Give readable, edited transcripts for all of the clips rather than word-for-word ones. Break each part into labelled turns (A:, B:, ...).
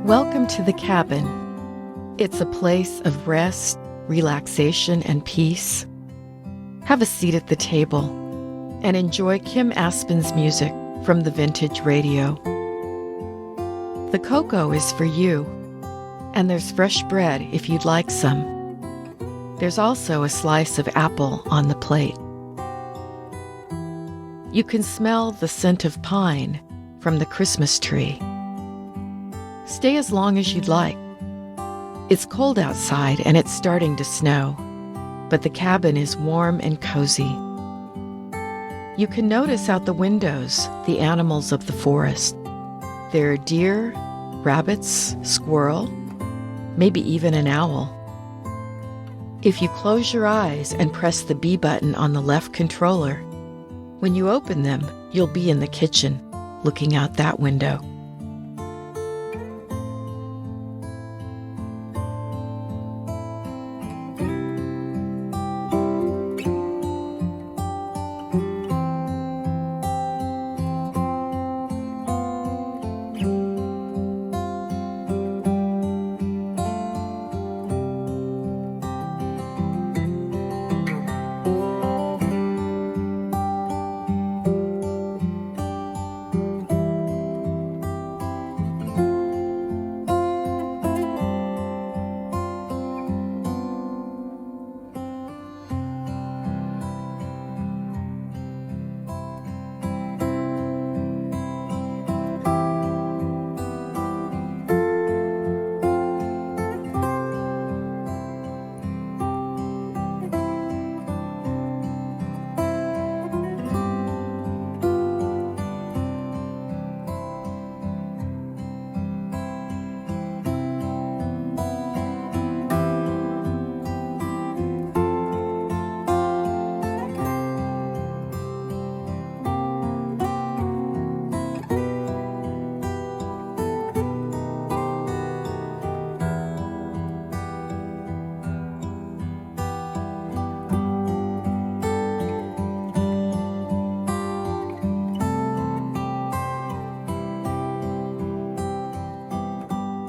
A: Welcome to the cabin. It's a place of rest, relaxation, and peace. Have a seat at the table and enjoy Kim Aspen's music from the vintage radio. The cocoa is for you, and there's fresh bread if you'd like some. There's also a slice of apple on the plate. You can smell the scent of pine from the Christmas tree. Stay as long as you'd like. It's cold outside and it's starting to snow, but the cabin is warm and cozy. You can notice out the windows the animals of the forest. There are deer, rabbits, squirrel, maybe even an owl. If you close your eyes and press the B button on the left controller, when you open them, you'll be in the kitchen, looking out that window.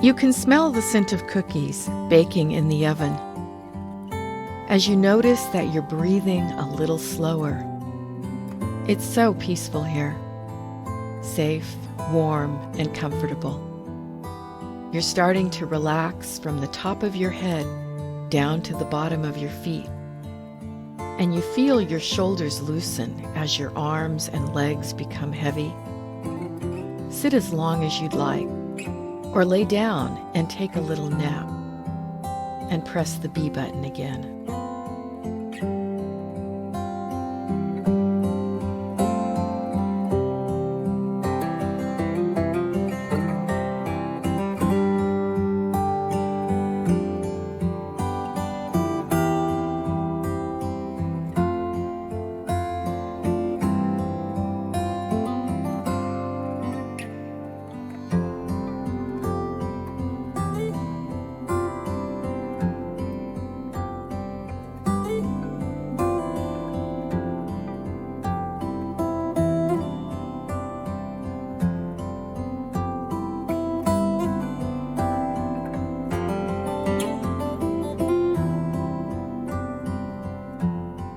A: You can smell the scent of cookies baking in the oven. As you notice that you're breathing a little slower, it's so peaceful here, safe, warm, and comfortable. You're starting to relax from the top of your head down to the bottom of your feet, and you feel your shoulders loosen as your arms and legs become heavy. Sit as long as you'd like, or lay down and take a little nap, and press the B button again.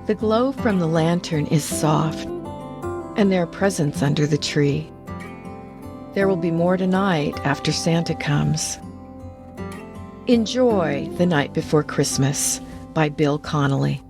A: The glow from the lantern is soft, and there are presents under the tree. There will be more tonight after Santa comes. Enjoy The Night Before Christmas by Bill Connolly.